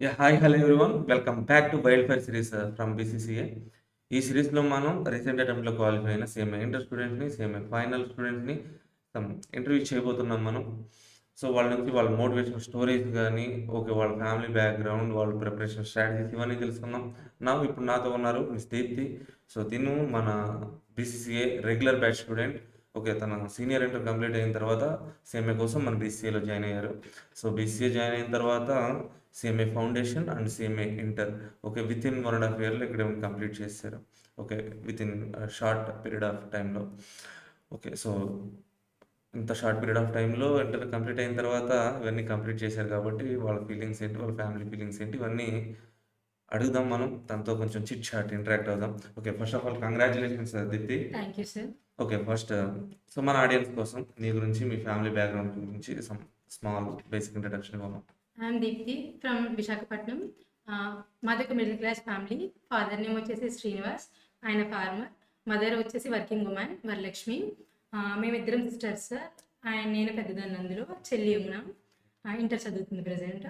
Hi hello everyone welcome back to wild fire series from BCCA. ఈ సిరీస్లో మనం recent అటెంప్ట్లో qualify అయిన same inter స్టూడెంట్ని సేమ్ ఫైనల్ స్టూడెంట్ని సమ్ ఇంటర్వ్యూ చేయబోతున్నాం మనం. సో వాళ్ళ నుంచి వాళ్ళ మోటివేషన్ స్టోరీస్ కానీ, ఓకే, వాళ్ళ ఫ్యామిలీ బ్యాక్గ్రౌండ్, వాళ్ళ ప్రిపరేషన్ స్ట్రాటజీస్ ఇవన్నీ తెలుసుకుందాం. ఇప్పుడు నాతో ఉన్నారు మిస్ దీప్తి. సో తిను మన BCCA regular batch student. Okay, తన సీనియర్ ఇంటర్ కంప్లీట్ అయిన తర్వాత సిఎంఏ కోసం మన బీసీఏలో జాయిన్ అయ్యారు. సో బీసీఏ జాయిన్ అయిన తర్వాత CMA foundation and CMA inter okay with in 1.5 ఇయర్లో ఇక్కడ కంప్లీట్ చేశారు. Okay, with in short period of టైంలో. ఓకే, సో ఇంత షార్ట్ పీరియడ్ ఆఫ్ టైంలో ఇంటర్ కంప్లీట్ అయిన తర్వాత ఇవన్నీ కంప్లీట్ చేశారు కాబట్టి వాళ్ళ ఫీలింగ్స్ ఏంటి, వాళ్ళ ఫ్యామిలీ ఫీలింగ్స్ ఏంటి, ఇవన్నీ అడుగుదాం. మనం తనతో కొంచెం చిట్ చాట్ ఇంటరాక్ట్ అవుదాం. Okay, first of all congratulations Deepthi. Thank you sir. Okay, first so మన ఆడియన్స్ కోసం నీ గురించి, మీ ఫ్యామిలీ బ్యాక్గ్రౌండ్ గురించి సమ్ స్మాల్ బేసిక్ ఇంట్రడక్షన్ ఇవ్వమా. I'm Deepthi from Visakhapatnam. మాది ఒక middle class family. Father name వచ్చేసి శ్రీనివాస్, ఆయన ఫార్మర్. మదర్ వచ్చేసి వర్కింగ్ ఉమెన్ వరలక్ష్మి. మేమిద్దరం సిస్టర్స్ సార్. నేను పెద్దదాన్ని, అందులో చెల్లి యమున ఇంటర్ చదువుతుంది ప్రజెంట్.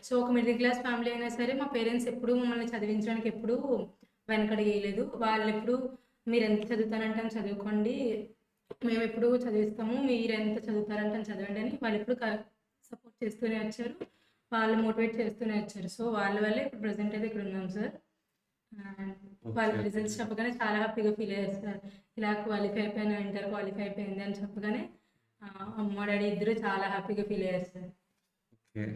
సో ఒక మిడిల్ క్లాస్ ఫ్యామిలీ అయినా సరే మా పేరెంట్స్ ఎప్పుడూ మమ్మల్ని చదివించడానికి ఎప్పుడూ వెనకడిగేయలేదు. వాళ్ళు ఎప్పుడు మీరు ఎంత చదువుతారంటే అని చదువుకోండి, మేము ఎప్పుడు చదివిస్తాము, మీరు ఎంత చదువుతారంటే అని చదవండి అని వాళ్ళు ఎప్పుడు సపోర్ట్ చేస్తూనే వచ్చారు, వాళ్ళు మోటివేట్ చేస్తూనే వచ్చారు. సో వాళ్ళ వల్లే ఇప్పుడు ప్రజెంట్ అయితే ఇక్కడ ఉన్నాం సార్. వాళ్ళ రిజల్ట్స్ చెప్పగానే చాలా హ్యాపీగా ఫీల్ అయ్యారు సార్. ఇలా క్వాలిఫై అయిపోయాను, ఇంటర్ క్వాలిఫై అయిపోయింది అని చెప్పగానే అమ్మ డాడీ ఇద్దరు చాలా హ్యాపీగా ఫీల్ అయ్యారు sir. Okay,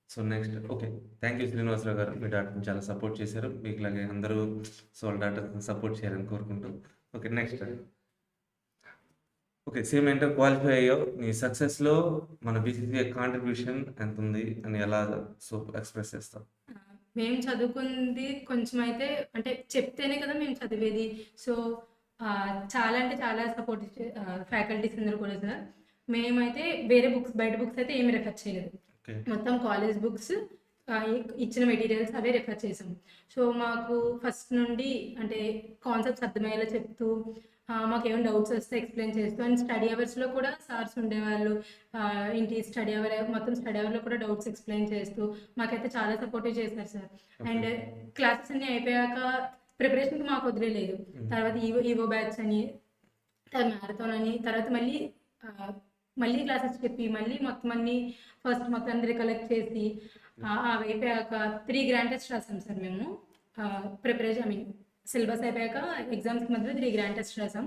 so next okay, thank you Srinivasarao గారు. మీ డాక్టర్ని చాలా సపోర్ట్ చేశారు. మీకు ఇలాగే అందరూ సో వాళ్ళ డాక్టర్ని సపోర్ట్ చేయాలని కోరుకుంటూ. Okay, next okay, same inter qualify అయ్యో, నీ సక్సెస్లో మన బీసీసీఐ కాంట్రిబ్యూషన్ ఎంత ఉంది అని ఎలా సో ఎక్స్ప్రెస్ చేస్తాం? మేము చదువుకుంది కొంచెం అయితే, అంటే చెప్తేనే కదా మేము చదివేది. సో చాలా అంటే చాలా సపోర్ట్ ఫ్యాకల్టీస్ అందరూ కూడా సార్. మేమైతే వేరే బుక్స్, బయట బుక్స్ అయితే ఏమి రెఫర్ చేయలేదు. మొత్తం కాలేజ్ బుక్స్ ఇచ్చిన మెటీరియల్స్ అవే రెఫర్ చేసాం. సో మాకు ఫస్ట్ నుండి అంటే కాన్సెప్ట్స్ అర్థమయ్యేలా చెప్తూ, మాకేమైనా డౌట్స్ వస్తే ఎక్స్ప్లెయిన్ చేస్తూ, అండ్ స్టడీ అవర్స్లో కూడా సార్స్ ఉండేవాళ్ళు. ఇంటి స్టడీ అవర్, మొత్తం స్టడీ అవర్లో కూడా డౌట్స్ ఎక్స్ప్లెయిన్ చేస్తూ మాకైతే చాలా సపోర్టివ్ చేశారు సార్. అండ్ క్లాసెస్ అన్నీ అయిపోయాక ప్రిపరేషన్కి మాకు వదిలేదు. తర్వాత ఈవో బ్యాచ్ అని, తర్వాత మ్యారథాన్ అని, తర్వాత మళ్ళీ క్లాసెస్ చెప్పి మళ్ళీ మొత్తం అన్ని ఫస్ట్ మొత్తం అందరి కలెక్ట్ చేసి అయిపోయాక 3 గ్రాండ్ టెస్ట్ రాసాం సార్ మేము. ప్రిపరేషన్ సిలబస్ అయిపోయాక ఎగ్జామ్స్కి మధ్యలో 3 గ్రాండ్ టెస్ట్ రాసాం.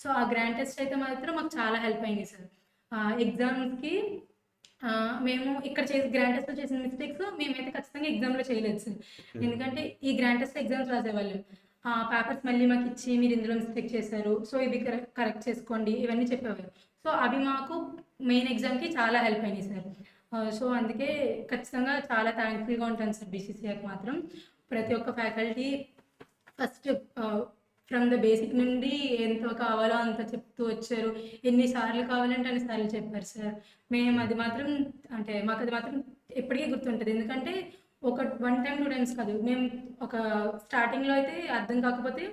సో ఆ గ్రాండ్ టెస్ట్ అయితే మాత్రం మాకు చాలా హెల్ప్ అయింది సార్. ఎగ్జామ్స్కి మేము ఇక్కడ చేసి గ్రాండ్ టెస్ట్లో చేసిన మిస్టేక్స్ మేమైతే ఖచ్చితంగా ఎగ్జామ్లో చేయలేదు సార్. ఎందుకంటే ఈ గ్రాండ్ టెస్ట్ ఎగ్జామ్స్ రాసేవాళ్ళు పేపర్స్ మళ్ళీ మాకు ఇచ్చి మీరు ఇందులో మిస్టేక్ చేశారు, సో ఇవి కరెక్ట్ చేసుకోండి, ఇవన్నీ చెప్పేవారు. సో అవి మాకు మెయిన్ ఎగ్జామ్కి చాలా హెల్ప్ అయినాయి సార్. సో అందుకే ఖచ్చితంగా చాలా థ్యాంక్ఫుల్గా ఉంటాను సార్ బీసీసీఐకి మాత్రం. ప్రతి ఒక్క faculty first from the basic నుండి ఎంత కావాలో అంత చెప్తూ వచ్చారు. ఎన్నిసార్లు కావాలంటే అన్నిసార్లు చెప్పారు సార్. మేము అది మాత్రం అంటే మాకు అది మాత్రం ఎప్పటికీ గుర్తుంటుంది. ఎందుకంటే ఒక 1 టైం 2 టైమ్స్ కాదు, మేము ఒక స్టార్టింగ్లో అయితే అర్థం కాకపోతే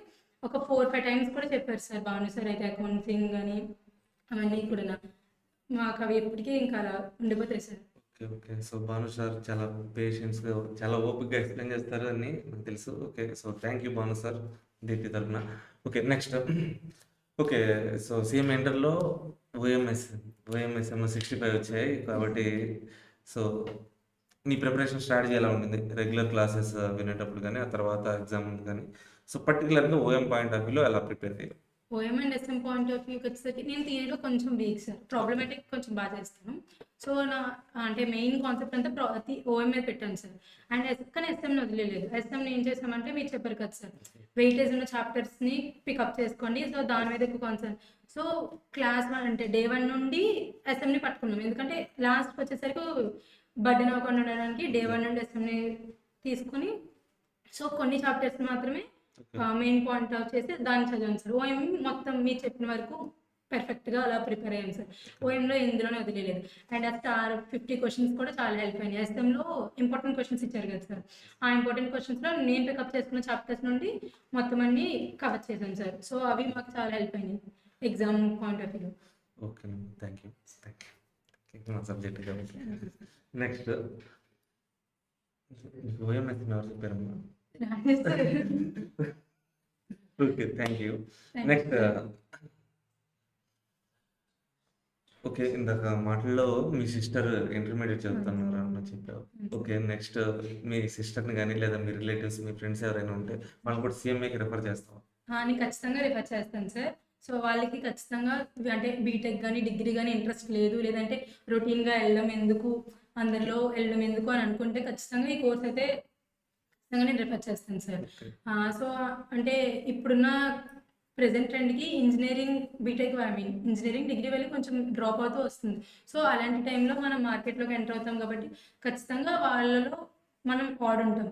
ఒక 4-5 టైమ్స్ కూడా చెప్పారు సార్. భాను సార్ అయితే అకౌంటింగ్ అని అవన్నీ కూడా మాకు అవి ఎప్పటికీ ఇంకా అలా ఉండిపోతాయి sir. Okay, okay, so Bhanu sir చాలా పేషెన్స్గా, చాలా ఓపిక్గా ఎక్స్ప్లెయిన్ చేస్తారు అని నాకు తెలుసు. Okay, so thank you Bhanu sir Deepthi తరఫున. Okay, next okay, so CM ఇంటర్లో ఓఎంఎస్ ఏమో 65 వచ్చాయి కాబట్టి సో నీ ప్రిపరేషన్ స్ట్రాటజీ ఎలా ఉంటుంది రెగ్యులర్ క్లాసెస్ వినేటప్పుడు కానీ, ఆ తర్వాత ఎగ్జామ్ కానీ? సో పర్టికులర్గా ఓఎం పాయింట్ ఆఫ్ వ్యూలో ఎలా ప్రిపేర్ చేయాలి? OM and SM point of వ్యూకి వచ్చేసరికి నేను థియరీలో కొంచెం వీక్ సార్. ప్రాబ్లమేటిక్ కొంచెం బాగా చేస్తాను. సో నా అంటే మెయిన్ కాన్సెప్ట్ అంతా ఓఎం మీద పెట్టాను సార్. అండ్ కానీ ఎస్ఎంని వదిలేదు. ఎస్ఎంని ఏం చేసామంటే మీరు చెప్పారు కదా సార్, వెయిటేజ్ ఉన్న చాప్టర్స్ని పికప్ చేసుకోండి, సో దాని మీద ఎక్కువ కాన్సెప్ట్. సో క్లాస్ 1 అంటే డే 1 నుండి ఎస్ఎంని పట్టుకున్నాం. ఎందుకంటే లాస్ట్కి వచ్చేసరికి బర్డెన్ అవ్వకుండా ఉండడానికి డే 1 నుండి ఎస్ఎంని తీసుకుని, సో కొన్ని చాప్టర్స్ మాత్రమే మెయిన్ పాయింట్ ఆఫ్ చేసి దాన్ని చదివాను సార్. ఓఎం మొత్తం మీరు చెప్పిన వరకు పర్ఫెక్ట్గా అలా ప్రిపేర్ అయ్యాను సార్. ఓఎంలో ఇందులోనే వదిలేదు. అండ్ ఆ స్టార్ 50 క్వశ్చన్స్ కూడా చాలా హెల్ప్ అయినాయి. ఎస్ఎంలో ఇంపార్టెంట్ క్వశ్చన్స్ ఇచ్చారు కదా సార్, ఆ ఇంపార్టెంట్ క్వశ్చన్స్లో నేను పికప్ చేసుకున్న చాప్టర్స్ నుండి మొత్తం అన్ని కవర్ చేశాను సార్. సో అవి మాకు చాలా హెల్ప్ అయినాయి exam point of view. Okay, thank you. నా సబ్జెక్ట్ కాబట్టి నెక్స్ట్ నీకు ఓఎంఎస్ ఎవరు చెప్పారమ్మా? Rajesh sir. Okay. Thank you. Thank you next sir. Okay. ఇందాక మాటల్లో మీ సిస్టర్ ఇంటర్మీడియేట్ అవును సార్. చదువుతున్నారు అని చెప్పావు. అవును సార్. ఓకే. నెక్స్ట్ మీ సిస్టర్‌ని గాని లేదా మీ రిలేటివ్స్, మీ ఫ్రెండ్స్ ఎవరైనా ఉంటే వాళ్ళని కూడా సీఎంఏకి రిఫర్ చేస్తావా? నేను ఖచ్చితంగా రిఫర్ చేస్తాను సార్. సో, వాళ్ళకి ఖచ్చితంగా అంటే బీటెక్ గాని, డిగ్రీ గాని ఇంట్రెస్ట్ లేదు. లేదంటే రొటీన్‌గా ఎళ్ళడం ఎందుకు, అందరిలో ఎళ్ళడం ఎందుకు అని అనుకుంటే ఖచ్చితంగా ఈ కోర్స్ అయితే ఖచ్చితంగా నేను రిఫర్ చేస్తాను సార్. ఓకే. సో, అంటే ఇప్పుడున్న ప్రెజెంట్ ట్రెండ్‌కి ఇంజినీరింగ్ బీటెక్ ఇంజినీరింగ్ డిగ్రీ వెళ్ళి కొంచెం డ్రాప్ అవుతూ వస్తుంది. సో, అలాంటి టైంలో మనం మార్కెట్‌లోకి ఎంటర్ అవుతాం కాబట్టి ఖచ్చితంగా వాళ్ళలో మనం వాడుంటాం.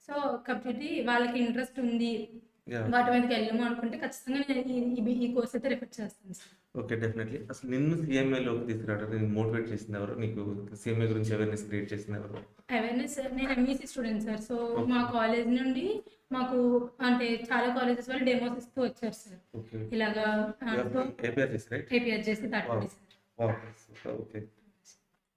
సో, కాబట్టి వాళ్ళకి ఇంట్రెస్ట్ ఉంది, యాహ్! వాటి మీదకి వెళ్ళము అనుకుంటే ఖచ్చితంగా నేను ఈ కోర్స్ అయితే రిఫర్ చేస్తాను సార్. ఓకే. డెఫినెట్‌లీ. అసలు నిన్ను సీఎంఏలోకి తీసుకురావడానికి నిన్ను మోటివేట్ చేసిందెవరు? నీకు సీఎంఏ గురించి అవేర్‌నెస్ క్రియేట్ చేసిందెవరు? అవేర్‌నెస్ నేను ఎంఈసీ స్టూడెంట్ సార్. సో, మా ఓకే. కాలేజ్ నుండి మాకు అంటే చాలా కాలేజెస్ వాళ్ళు డెమోస్ ఇస్తూ వచ్చారు సార్. ఓకే. ఇలాగా you are so, from APRGs right? APRJC wow! Tatipalli sir. Wow! Super. Okay.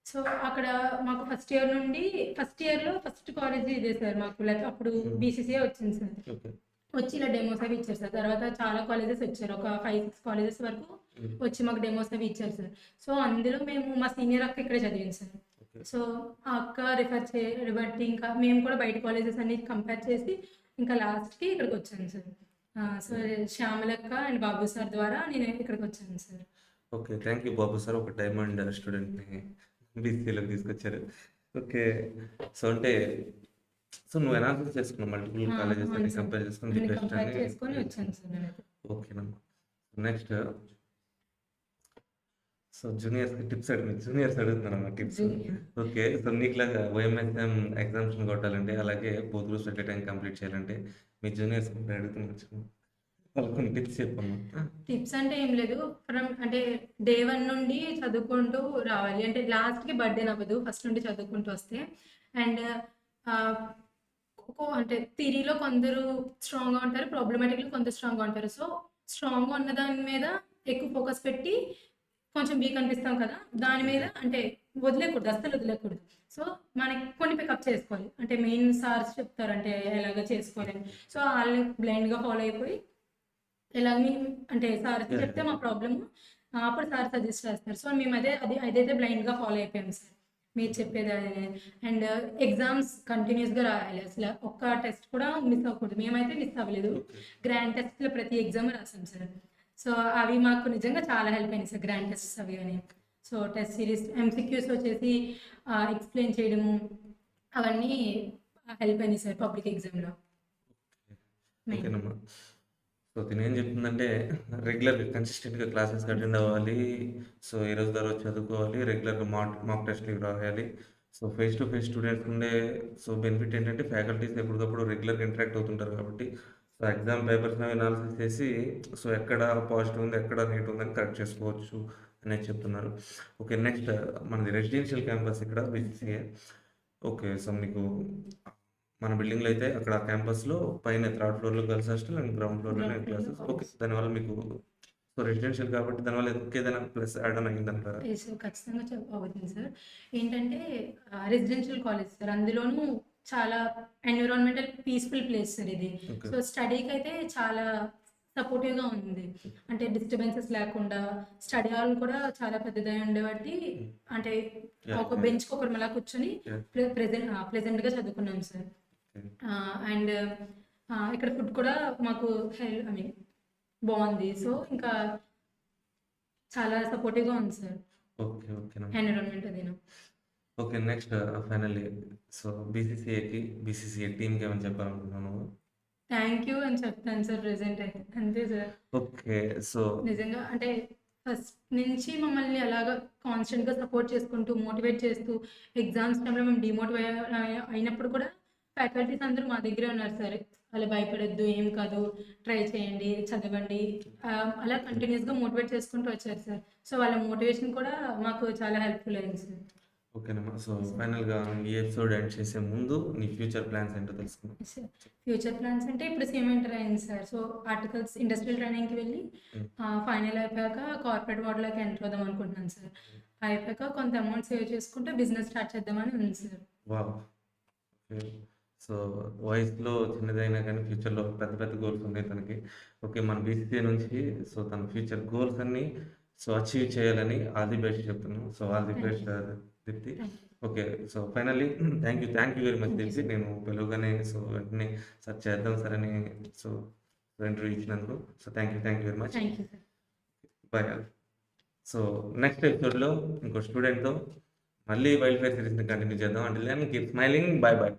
So, అక్కడ మాకు ఫస్ట్ ఇయర్ నుండి ఫస్ట్ ఇయర్‌లో ఫస్ట్ కాలేజ్ ఇదే సార్ మాకు. లైక్ అప్పుడు హ్మ్. బీసీసీఏ వచ్చింది సార్. ఓకే. వచ్చి ఇలా డెమోస్ అవి ఇచ్చారు సార్. తర్వాత చాలా కాలేజెస్ వచ్చారు. ఒక 5, 6 కాలేజెస్ వరకు హ్మ్. వచ్చి మాకు డెమోస్ అవి ఇచ్చారు సార్. సో, అందులో మేము మా సీనియర్ అక్క ఇక్కడే చదివింది సార్. ఓకే. సో, ఆ అక్క రిఫర్ చేయడం బట్టి ఇంకా మేము కూడా బయట కాలేజెస్ అన్ని కంపేర్ చేసి ఇంకా లాస్ట్‌కి ఇక్కడికొచ్చాను సార్. So, okay. శ్యామలక్క అండ్ బాబు సార్ ద్వారా నేను ఇక్కడికొచ్చాను sir. Okay. Thank you Babu sir. ఒక డైమండ్ స్టూడెంట్‌ని బీసీఏలోకి తీసుకొచ్చారు. ఓకే. సో, అంటే నువ్వు అనాలిసిస్ చేసుకున్నావు మల్టిపుల్ కాలేజెస్ అవును అన్ని సార్. కంపేర్ చేసుకొని ది అన్ని బెస్ట్ కంపేర్ అని చేసుకొని వచ్చాను సార్ నేనైతే. ఓకేనమ్మా. నెక్స్ట్ సో, జూనియర్స్‌కి టిప్స్ జూనియర్స్ అడుగుతున్నానమ్మా టిప్స్. Junior okay. సో, నీకులాగా ఓఎంఎస్ఎం ఎగ్జామ్స్‌ని కొట్టాలంటే, అలాగే both groups at a time complete చేయాలంటే, మీ జూనియర్స్‌ని ఇప్పుడు అడుగుతున్నాను. వాళ్ళకి కొన్ని టిప్స్ చెప్పమ్మా. టిప్స్ అంటే ఏం లేదు. అంటే డే 1 నుండి చదువుకుంటూ రావాలి. అంటే లాస్ట్‌కి బర్డెన్ అవ్వదు. ఫస్ట్ నుండి చదువుకుంటూ వస్తే. అండ్ ఆహ్, అంటే థియరీలో కొందరు స్ట్రాంగ్‌గా ఉంటారు. ప్రాబ్లమాటిక్‌లో కొందరు స్ట్రాంగ్‌గా ఉంటారు. సో, స్ట్రాంగ్‌గా ఉన్న దాని మీద ఎక్కువ ఫోకస్ పెట్టి కొంచెం వీక్ అనిపిస్తాం కదా! దాని మీద అంటే వదిలేయకూడదు. అస్సలు వదిలేయకూడదు. సో, మనకి కొన్ని పికప్ చేసుకోవాలి. అంటే మెయిన్ సార్స్ చెప్తారు. అంటే ఎలాగ చేసుకోవాలని. సో, ఆళ్ళని బ్లైండ్‌గా ఫాలో అయిపోయి ఇలా అంటే సార్‌కి యాహ్! చెప్తే యాహ్! మా ప్రాబ్లమ్ అప్పుడు సార్ సజెస్ట్ చేస్తారు. సో, మేము అదైతే బ్లైండ్‌గా ఫాలో అయిపోయాం సార్. మీరు చెప్పేది అదే. అండ్ ఎగ్జామ్స్ కంటిన్యూయస్‌గా రాయాలి. అసల ఒక్క టెస్ట్ కూడా మిస్ అవ్వకూడదు. మేమైతే మిస్ అవ్వలేదు. ఓకే. గ్రాండ్ టెస్ట్‌లో ప్రతి ఎగ్జామ్ రాసాం సార్. సో, అవి మాకు నిజంగా చాలా హెల్ప్ అయినాయి సార్. గ్రాండ్ టెస్ట్స్ అవి గాని. సో, టెస్ట్ సిరీస్ ఎంసీక్యూస్ వచ్చేసి ఎక్స్‌ప్లెయిన్ చేయడము అవన్నీ హెల్ప్ అయినాయి సార్ పబ్లిక్ ఎగ్జామ్‌లో మెయిన్. ఓకేనమ్మా. సో, తినేం చెప్తుందంటే రెగ్యులర్‌గా కన్సిస్టెంట్‌గా క్లాసెస్‌కి అటెండ్ అవ్వాలి. సో, ఈ రోజు తర్వాత చదువుకోవాలి. రెగ్యులర్‌గా మాక్ టెస్ట్‌లు రాయాలి. So, face to face students ఉండే సో, బెనిఫిట్ ఏంటంటే ఫ్యాకల్టీస్ ఎప్పటికప్పుడు రెగ్యులర్‌గా ఇంటరాక్ట్ అవుతుంటారు కాబట్టి, సో, ఎగ్జామ్ పేపర్స్‌ని అనాలిసిస్ చేసి సో, ఎక్కడ పాజిటివ్ ఉంది, ఎక్కడ నెగెటివ్ ఉందని కరెక్ట్ చేసుకోవచ్చు అనేది చెప్తున్నారు. ఓకే. నెక్స్ట్ మనది రెసిడెన్షియల్ క్యాంపస్ ఇక్కడ బీసీసీఏ. ఓకే. సో, మీకు మన బిల్డింగ్‌లో అయితే అక్కడ క్యాంపస్‌లో పైన థర్డ్ ఫ్లోర్‌లో గర్ల్స్ హాస్టల్ అండ్ గ్రౌండ్ ఫ్లోర్‌లోనే గ్రౌండ్ ఫ్లోర్‌లో క్లాసెస్. ఓకే. కాలేజ్. దానివల్ల మీకు సో, రెసిడెన్షియల్ కాబట్టి దానివల్ల ఇంకేదైనా ప్లస్ యాడ్ ఆన్ అయిందంటారా? Yes sir. ఖచ్చితంగా అవుతుంది సార్. ఏంటంటే రెసిడెన్షియల్ కాలేజ్ సార్. అందులోనూ చాలా ఎన్విరాన్మెంటల్ పీస్‌ఫుల్ ప్లేస్ సార్ ఇది. ఓకే. సో, స్టడీకైతే చాలా సపోర్టివ్‌గా ఉంది. అంటే డిస్టర్బెన్సెస్ లేకుండా స్టడీ హాల్ కూడా చాలా పెద్దదై ఉండబట్టి హ్మ్. అంటే యాహ్! ఒక యాహ్! బెంచ్‌కి ఒకరం అలా కూర్చొని యాహ్! ప్లెజెంట్‌గా చదువుకున్నాం సార్. ఓకే. అండ్ ఇక్కడ ఫుడ్ కూడా మాకు ఐ మీన్ బావుంది. సో, ఇంకా చాలా సపోర్టివ్‌గా ఉంది సార్. ఓకే. ఓకేనమ్మా. ఎన్విరాన్మెంట్ అదీను. Okay. Next finally so, BCCA టీమ్‌కి ఏమైనా చెప్పాలనుకుంటున్నావా నువ్వు? థ్యాంక్ యూ అని చెప్తాను సార్ ప్రెజెంట్ అయితే. అంతే సార్. ఓకే. సో నిజంగా అంటే ఫస్ట్ నుంచి మమ్మల్ని అలాగా కాన్స్టెంట్‌గా సపోర్ట్ చేసుకుంటూ, మోటివేట్ చేస్తూ ఎగ్జామ్స్ టైమ్‌లో మేము అయినప్పుడు కూడా ఫ్యాకల్టీస్ అందరూ మా దగ్గరే ఉన్నారు సార్. అలా భయపడొద్దు, ఏం కాదు, ట్రై చేయండి, చదవండి. అలా కంటిన్యూయస్‌గా మోటివేట్ చేసుకుంటూ వచ్చారు సార్. సో, వాళ్ళ మోటివేషన్ కూడా మాకు చాలా హెల్ప్‌ఫుల్ అయింది సార్. ఓకేనమ్మా. So, yes sir. ఫైనల్‌గా ఈ ఎపిసోడ్ ఎండ్ చేసే ముందు నీ ఫ్యూచర్ ప్లాన్స్ ఏంటో తెలుసుకుందాం. Yes sir. ఫ్యూచర్ ప్లాన్స్ అంటే ఇప్పుడు సీఎం ఇంటర్ అయింది సార్. సో, ఆర్టికల్స్ ఇండస్ట్రియల్ ట్రైనింగ్‌కి వెళ్ళి హ్మ్. ఫైనల్ అయిపోయాక కార్పొరేట్ వరల్డ్‌లోకి ఎంటర్ అవుదాం అనుకుంటున్నాను సార్. హ్మ్. అయిపోయాక కొంత అమౌంట్ సేవ్ చేసుకుంటే బిజినెస్ స్టార్ట్ చేద్దామని ఉంది సార్. వావ్! సో, వయసులో చిన్నదైనా కానీ ఫ్యూచర్‌లో పెద్ద పెద్ద గోల్స్ ఉన్నాయి తనకి. ఓకే. మన బీసీసీఐ నుంచి సో, తన ఫ్యూచర్ గోల్స్ అన్నీ సో, అచీవ్ చేయాలని ఆల్ ది బెస్ట్ చెప్తున్నాను. So, all the thank best you. Deepti. Thank you. Okay. So, finally thank you very much thank you Deepti. Sir. నేను పిలవగానే సో, వెంటనే సార్ చేద్దాం సార్ అని సో, ఇంటర్వ్యూ ఇచ్చినందుకు. So, thank you very much. Thank you sir. Bye all. So, next ఎపిసోడ్‌లో ఇంకో స్టూడెంట్‌తో మళ్ళీ వైల్డ్ ఫైర్ సిరీస్‌ని కంటిన్యూ చేద్దాం. Until then keep smiling. Bye bye.